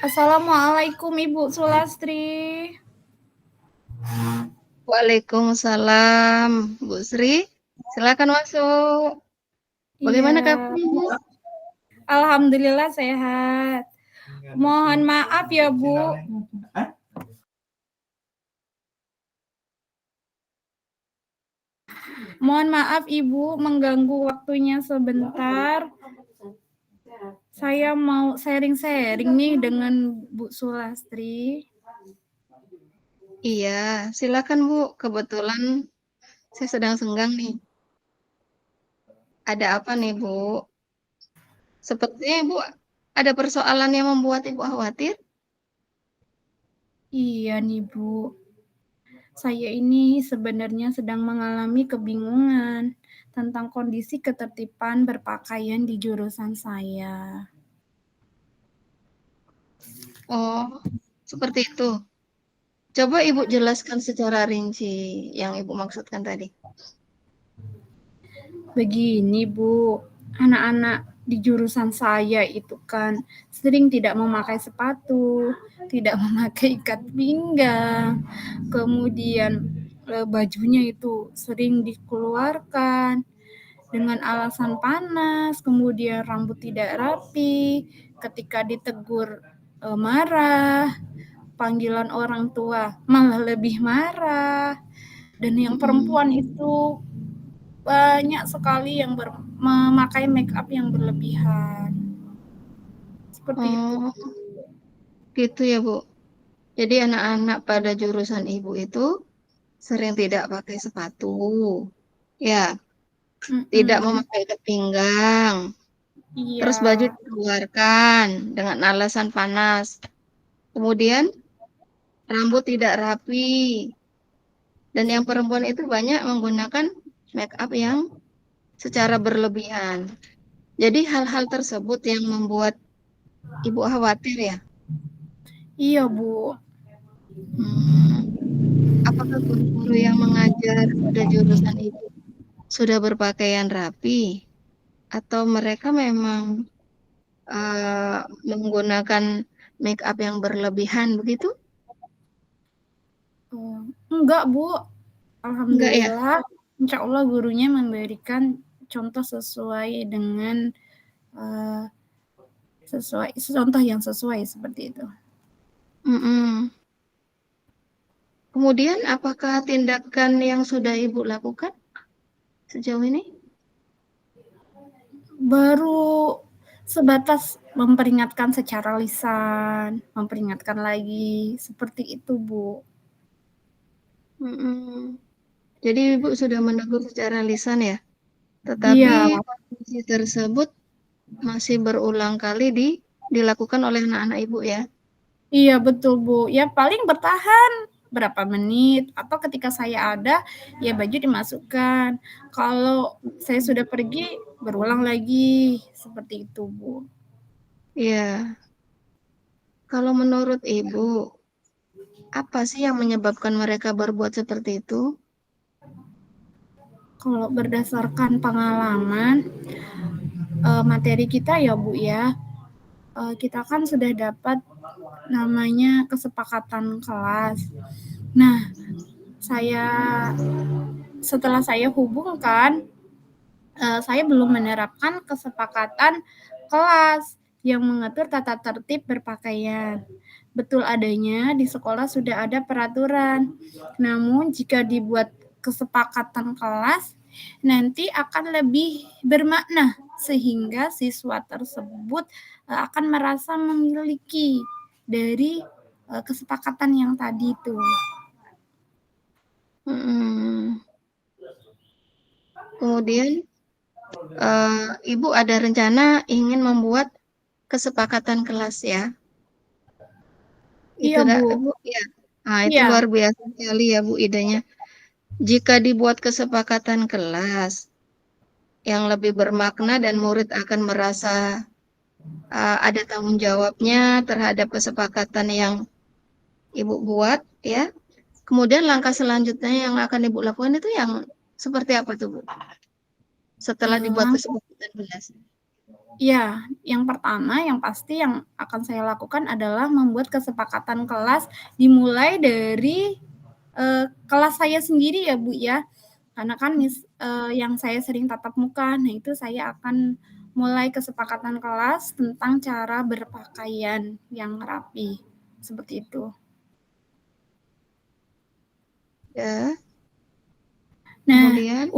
Assalamualaikum Ibu Sulastri. Waalaikumsalam, Bu Sri. Silakan masuk. Bagaimana Iya, kabarnya, Bu? alhamdulillah sehat. Mohon maaf ya Bu. Mohon maaf Ibu mengganggu waktunya sebentar. Saya mau sharing-sharing nih dengan Bu Sulastri. Iya, silakan Bu. Kebetulan saya sedang senggang nih. Ada apa nih, Bu? Sepertinya Ibu ada persoalan yang membuat Ibu khawatir. Iya nih Bu. Saya ini sebenarnya sedang mengalami kebingungan tentang kondisi ketertiban berpakaian di jurusan saya. Oh, seperti itu. Coba Ibu jelaskan secara rinci yang Ibu maksudkan tadi. Begini Bu, anak-anak di jurusan saya itu kan sering tidak memakai sepatu, tidak memakai ikat pinggang, kemudian bajunya itu sering dikeluarkan dengan alasan panas, kemudian rambut tidak rapi, ketika ditegur marah, panggilan orang tua malah lebih marah, dan yang Mm-mm. perempuan itu banyak sekali yang memakai make up yang berlebihan. Seperti itu. Oh, gitu ya, Bu. Jadi anak-anak pada jurusan Ibu itu sering tidak pakai sepatu. Ya, tidak Mm-mm. memakai ikat pinggang. Iya, Terus baju dikeluarkan dengan alasan panas. Kemudian rambut tidak rapi. Dan yang perempuan itu banyak menggunakan make up yang secara berlebihan. Jadi hal-hal tersebut yang membuat ibu khawatir ya. iya Bu. Hmm, apakah guru-guru yang mengajar pada jurusan itu sudah berpakaian rapi? Atau mereka memang eh, menggunakan make up yang berlebihan begitu? Enggak Bu, Enggak ya? alhamdulillah. Insya Allah gurunya memberikan contoh sesuai dengan uh, sesuai contoh yang sesuai seperti itu. Mm-mm. Kemudian, apakah tindakan yang sudah Ibu lakukan sejauh ini? Baru sebatas memperingatkan secara lisan, memperingatkan lagi seperti itu Bu. Mm-mm. Jadi Ibu sudah menegur secara lisan ya, tetapi Iya, kondisi tersebut masih berulang kali dilakukan oleh anak-anak Ibu ya. iya betul Bu. Ya paling bertahan berapa menit atau ketika saya ada ya baju dimasukkan. Kalau saya sudah pergi berulang lagi seperti itu Bu. Iya, kalau menurut Ibu, apa sih yang menyebabkan mereka berbuat seperti itu? Kalau berdasarkan pengalaman materi kita ya Bu ya, kita kan sudah dapat namanya kesepakatan kelas. Nah, saya setelah saya hubungkan, saya belum menerapkan kesepakatan kelas yang mengatur tata tertib berpakaian. Betul adanya di sekolah sudah ada peraturan. Namun jika dibuat kesepakatan kelas, nanti akan lebih bermakna sehingga siswa tersebut akan merasa memiliki dari kesepakatan yang tadi itu. Mm-mm. Kemudian, Ibu ada rencana ingin membuat kesepakatan kelas ya? Itu Iya, dah, Bu. Bu ya. Nah, itu Iya. luar biasa sekali ya Bu idenya. Jika dibuat kesepakatan kelas yang lebih bermakna dan murid akan merasa ada tanggung jawabnya terhadap kesepakatan yang Ibu buat ya. Kemudian langkah selanjutnya yang akan Ibu lakukan itu yang seperti apa tuh Bu? Setelah dibuat Langkah kesepakatan kelas. Ya, yang pertama yang pasti yang akan saya lakukan adalah membuat kesepakatan kelas dimulai dari, kelas saya sendiri ya, Bu, ya. Karena kan yang saya sering tatap muka, nah itu saya akan mulai kesepakatan kelas tentang cara berpakaian yang rapi, seperti itu. Ya, Nah, kemudian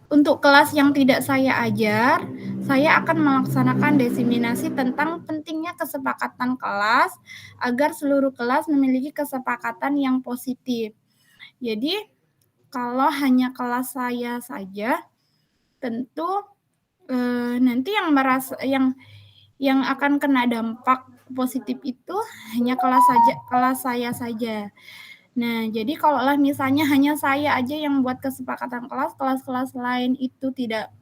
untuk kelas yang tidak saya ajar, saya akan melaksanakan diseminasi tentang pentingnya kesepakatan kelas agar seluruh kelas memiliki kesepakatan yang positif. Jadi, kalau hanya kelas saya saja, tentu nanti yang akan kena dampak positif itu hanya kelas saya saja. Nah, jadi kalaulah misalnya hanya saya aja yang buat kesepakatan kelas, kelas-kelas lain itu tidak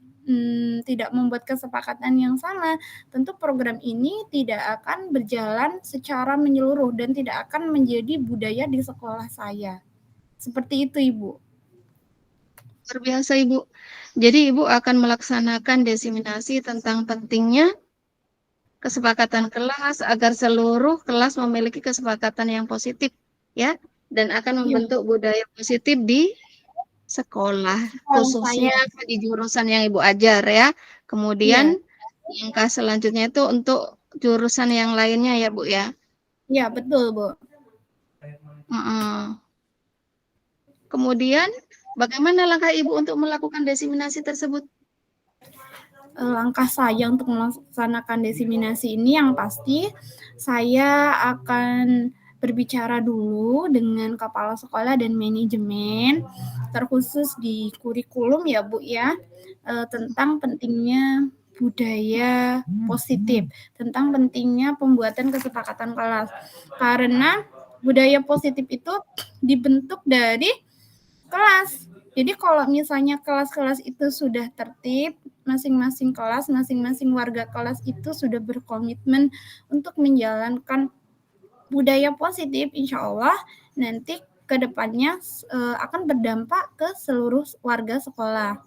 membuat kesepakatan yang sama, tentu program ini tidak akan berjalan secara menyeluruh dan tidak akan menjadi budaya di sekolah saya. Seperti itu, Ibu. luar biasa Ibu. Jadi Ibu akan melaksanakan diseminasi tentang pentingnya kesepakatan kelas agar seluruh kelas memiliki kesepakatan yang positif ya dan akan Iya, membentuk budaya positif di sekolah sekolah saya. khususnya di jurusan yang Ibu ajar ya. Kemudian Iya, langkah selanjutnya itu untuk jurusan yang lainnya ya Bu ya. iya betul, Bu. Mm-mm. Kemudian bagaimana langkah Ibu untuk melakukan diseminasi tersebut? Langkah saya untuk melaksanakan diseminasi ini yang pasti saya akan berbicara dulu dengan kepala sekolah dan manajemen terkhusus di kurikulum ya Bu ya tentang pentingnya budaya positif, tentang pentingnya pembuatan kesepakatan kelas. Karena budaya positif itu dibentuk dari kelas. Jadi kalau misalnya kelas-kelas itu sudah tertib, masing-masing kelas, masing-masing warga kelas itu sudah berkomitmen untuk menjalankan budaya positif, insya Allah nanti ke depannya akan berdampak ke seluruh warga sekolah.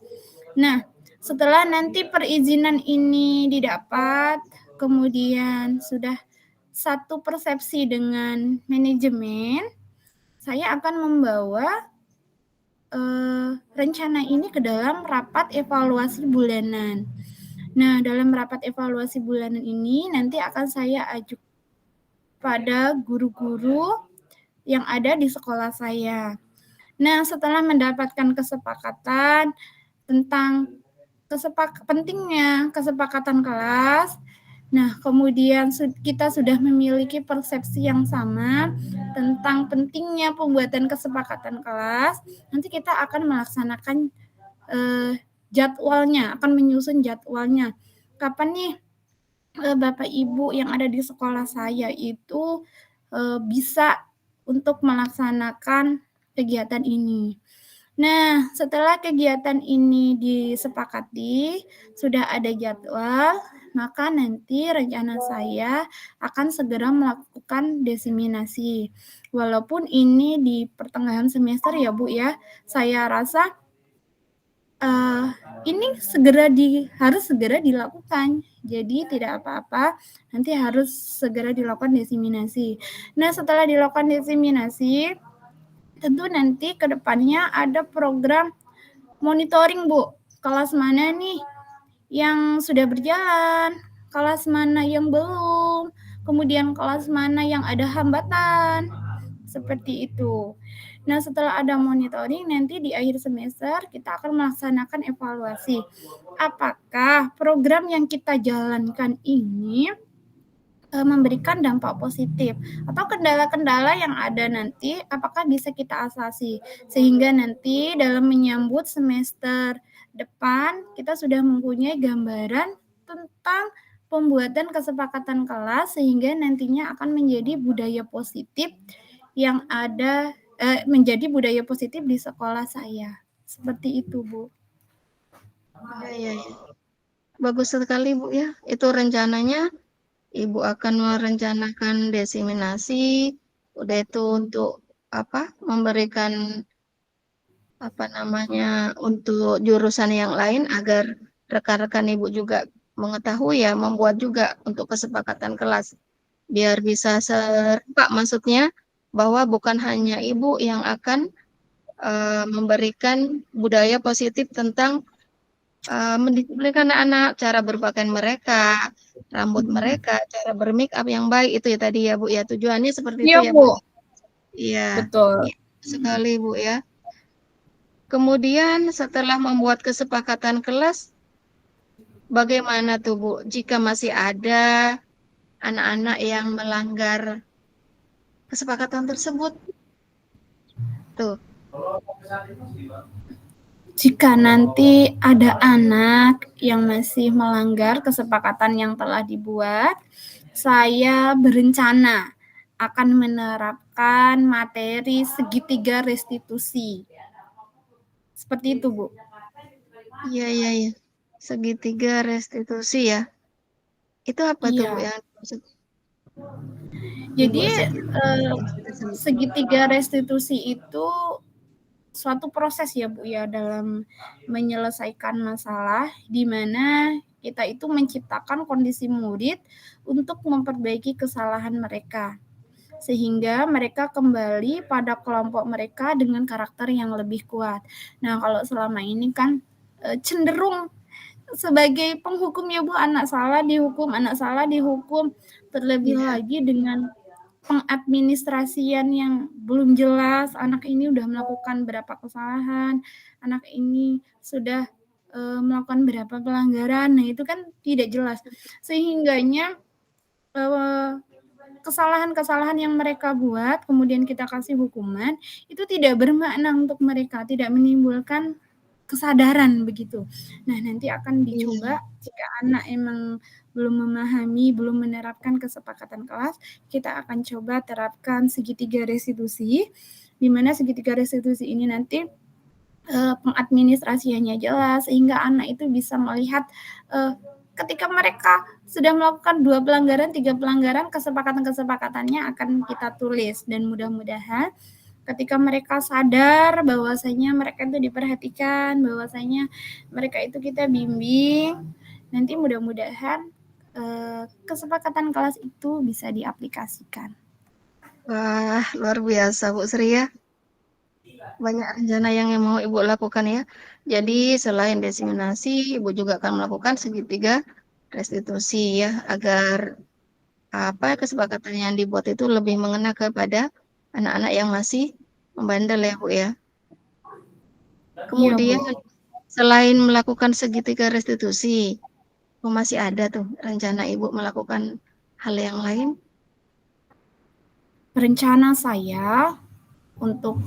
Nah, setelah nanti perizinan ini didapat, kemudian sudah satu persepsi dengan manajemen, saya akan membawa rencana ini ke dalam rapat evaluasi bulanan. Nah, dalam rapat evaluasi bulanan ini nanti akan saya ajukan pada guru-guru yang ada di sekolah saya. Nah, setelah mendapatkan kesepakatan tentang pentingnya kesepakatan kelas, nah kemudian kita sudah memiliki persepsi yang sama tentang pentingnya pembuatan kesepakatan kelas, nanti kita akan melaksanakan jadwalnya, akan menyusun jadwalnya. Kapan nih Bapak Ibu yang ada di sekolah saya itu bisa untuk melaksanakan kegiatan ini. Nah, setelah kegiatan ini disepakati, sudah ada jadwal, maka nanti rencana saya akan segera melakukan diseminasi. Walaupun ini di pertengahan semester ya Bu ya, saya rasa ini harus segera dilakukan. Jadi tidak apa-apa, nanti harus segera dilakukan diseminasi. Nah, setelah dilakukan diseminasi, tentu nanti ke depannya ada program monitoring, Bu. Kelas mana nih yang sudah berjalan, kelas mana yang belum, kemudian kelas mana yang ada hambatan. Seperti itu. Nah, setelah ada monitoring, nanti di akhir semester kita akan melaksanakan evaluasi. Apakah program yang kita jalankan ini memberikan dampak positif atau kendala-kendala yang ada nanti apakah bisa kita atasi sehingga nanti dalam menyambut semester depan kita sudah mempunyai gambaran tentang pembuatan kesepakatan kelas sehingga nantinya akan menjadi budaya positif yang ada menjadi budaya positif di sekolah saya. Seperti itu, Bu. Ya, ya, ya. Bagus sekali Bu ya. Itu rencananya Ibu akan merencanakan diseminasi, udah itu untuk apa? Memberikan apa namanya untuk jurusan yang lain agar rekan-rekan Ibu juga mengetahui ya, membuat juga untuk kesepakatan kelas. Biar bisa serempak maksudnya bahwa bukan hanya ibu yang akan memberikan budaya positif tentang mendisiplinkan anak-anak, cara berpakaian mereka, rambut Mhm. mereka, cara bermake up yang baik itu ya tadi ya Bu ya. Tujuannya seperti itu Iya, ya Bu. Bu, Iya, betul. iya sekali Bu ya. Kemudian setelah membuat kesepakatan kelas, bagaimana tuh Bu jika masih ada anak-anak yang melanggar kesepakatan tersebut? Tuh, Jika nanti ada anak yang masih melanggar kesepakatan yang telah dibuat, saya berencana akan menerapkan materi segitiga restitusi. Seperti itu, Bu. iya iya iya. Segitiga restitusi ya. Itu apa tuh Bu Iya. yang dimaksud Jadi, dibuat segitiga tersebut? segitiga restitusi itu suatu proses ya, Bu, ya, dalam menyelesaikan masalah di mana kita itu menciptakan kondisi murid untuk memperbaiki kesalahan mereka, sehingga mereka kembali pada kelompok mereka dengan karakter yang lebih kuat. Nah, kalau selama ini kan, cenderung sebagai penghukum ya Bu, anak salah dihukum, terlebih Iya, lagi dengan pengadministrasian yang belum jelas, anak ini udah melakukan berapa kesalahan, anak ini sudah melakukan berapa pelanggaran, nah itu kan tidak jelas. Sehingganya kesalahan-kesalahan yang mereka buat, kemudian kita kasih hukuman, itu tidak bermakna untuk mereka, tidak menimbulkan kesadaran begitu. Nah, nanti akan iya. dicoba jika anak emang belum memahami, belum menerapkan kesepakatan kelas, kita akan coba terapkan segitiga restitusi, di mana segitiga restitusi ini nanti pengadministrasiannya jelas sehingga anak itu bisa melihat ketika mereka sudah melakukan 2 pelanggaran, 3 pelanggaran, kesepakatan-kesepakatannya akan kita tulis dan mudah-mudahan ketika mereka sadar bahwasanya mereka itu diperhatikan, bahwasanya mereka itu kita bimbing, nanti mudah-mudahan kesepakatan kelas itu bisa diaplikasikan. Wah, luar biasa Bu Sri ya. Banyak rencana yang mau Ibu lakukan ya. Jadi selain diseminasi, Ibu juga akan melakukan segitiga restitusi ya, agar apa kesepakatan yang dibuat itu lebih mengena kepada anak-anak yang masih membandel ya Bu ya. Iya, Kemudian Bu. selain melakukan segitiga restitusi, masih ada tuh rencana Ibu melakukan hal yang lain? Rencana saya untuk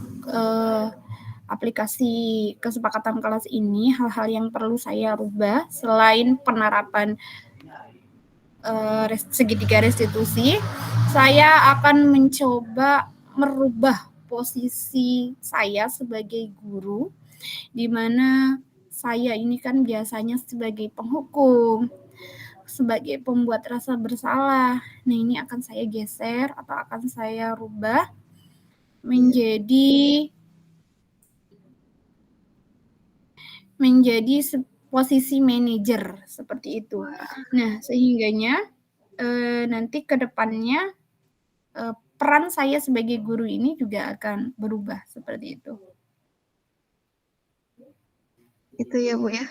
aplikasi kesepakatan kelas ini, hal-hal yang perlu saya rubah selain penerapan segitiga restitusi, saya akan mencoba merubah posisi saya sebagai guru, di mana saya ini kan biasanya sebagai penghukum, sebagai pembuat rasa bersalah. Nah, ini akan saya geser atau akan saya rubah Iya. menjadi menjadi posisi manajer seperti itu. Nah, sehingganya nanti ke depannya peran saya sebagai guru ini juga akan berubah seperti itu. Itu ya Bu ya.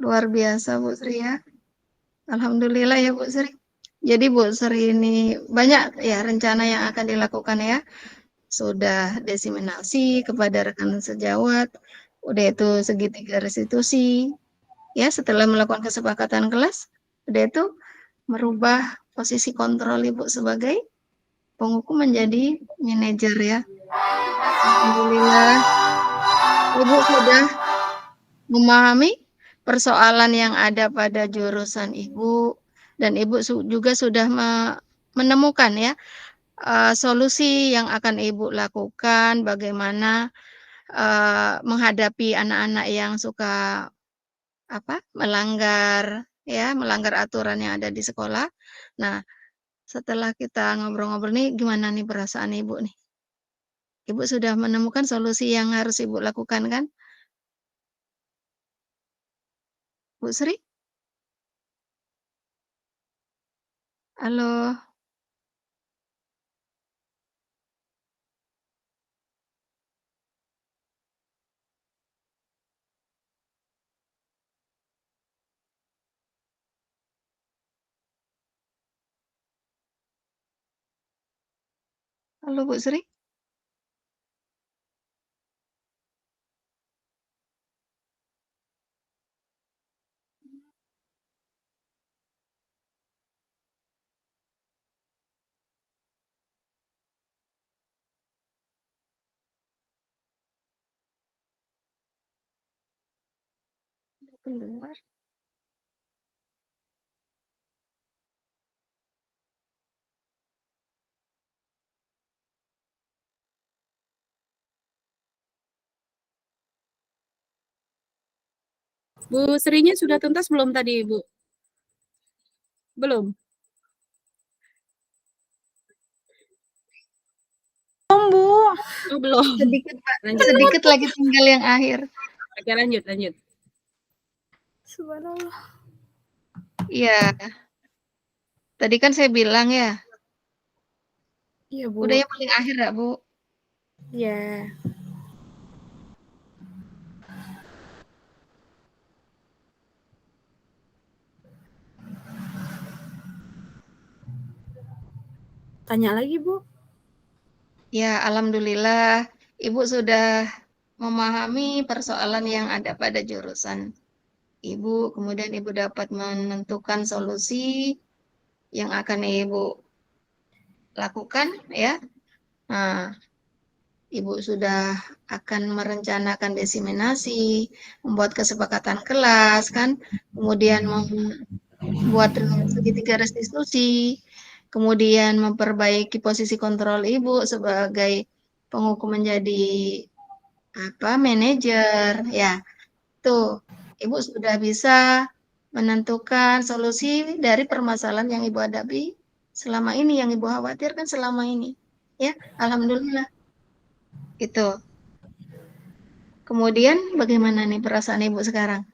Luar biasa Bu Sri ya. Alhamdulillah ya Bu Sri. Jadi Bu Sri ini banyak ya rencana yang akan dilakukan ya. Sudah diseminasi kepada rekan sejawat, udah itu segitiga restitusi. Ya, setelah melakukan kesepakatan kelas, udah itu merubah posisi kontrol Ibu sebagai penghukum menjadi manajer ya. Alhamdulillah, Ibu sudah memahami persoalan yang ada pada jurusan Ibu dan Ibu juga sudah menemukan ya solusi yang akan Ibu lakukan bagaimana menghadapi anak-anak yang suka melanggar aturan yang ada di sekolah. Nah, setelah kita ngobrol-ngobrol nih gimana nih perasaan Ibu nih? Ibu sudah menemukan solusi yang harus Ibu lakukan kan? Bu Sri? Halo. Halo, Bu Sri? Keluar. Bu Srinya sudah tuntas belum tadi, Bu? Belum? Belum, Bu. Oh, belum. Sedikit, Pak. Lanjut. Sedikit lagi tinggal yang akhir. Oke, lanjut, lanjut. Subhanallah. Iya. Tadi kan saya bilang ya, Iya, Bu. udah yang paling akhir ya, Bu? Ya. Tanya lagi, Bu. Ya, alhamdulillah Ibu sudah memahami persoalan yang ada pada jurusan Ibu, kemudian Ibu dapat menentukan solusi yang akan Ibu lakukan ya. Nah, Ibu sudah akan merencanakan diseminasi, membuat kesepakatan kelas kan, kemudian membuat segitiga restitusi, kemudian memperbaiki posisi kontrol Ibu sebagai pengukum menjadi manajer ya. Tuh, Ibu sudah bisa menentukan solusi dari permasalahan yang Ibu hadapi selama ini, yang Ibu khawatirkan selama ini. Ya, alhamdulillah. Itu. Kemudian bagaimana nih perasaan Ibu sekarang?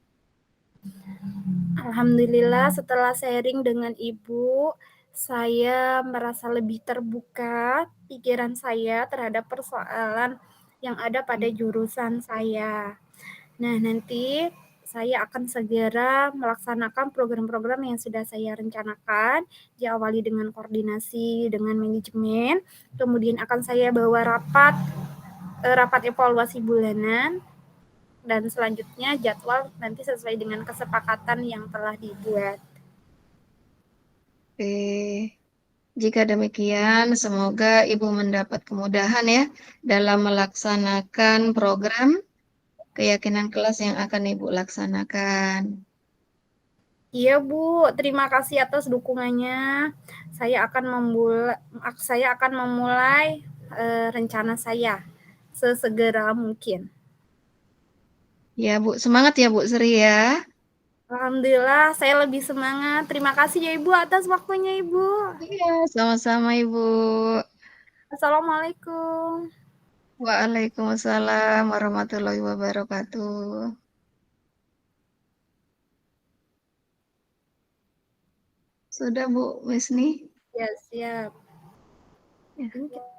Alhamdulillah setelah sharing dengan Ibu, saya merasa lebih terbuka pikiran saya terhadap persoalan yang ada pada jurusan saya. Nah, nanti saya akan segera melaksanakan program-program yang sudah saya rencanakan, diawali dengan koordinasi dengan manajemen, kemudian akan saya bawa rapat evaluasi bulanan, dan selanjutnya jadwal nanti sesuai dengan kesepakatan yang telah dibuat. Oke. Jika demikian, semoga Ibu mendapat kemudahan ya dalam melaksanakan program keyakinan kelas yang akan Ibu laksanakan. Iya Bu, terima kasih atas dukungannya. Saya akan memulai rencana saya sesegera mungkin. Ya Bu, semangat ya Bu Sri ya. Alhamdulillah, saya lebih semangat. Terima kasih ya Ibu atas waktunya Ibu. Iya, sama-sama Ibu. Assalamualaikum. Waalaikumsalam warahmatullahi wabarakatuh. Sudah Bu Wisni? Ya, siap. Ya. Ini kita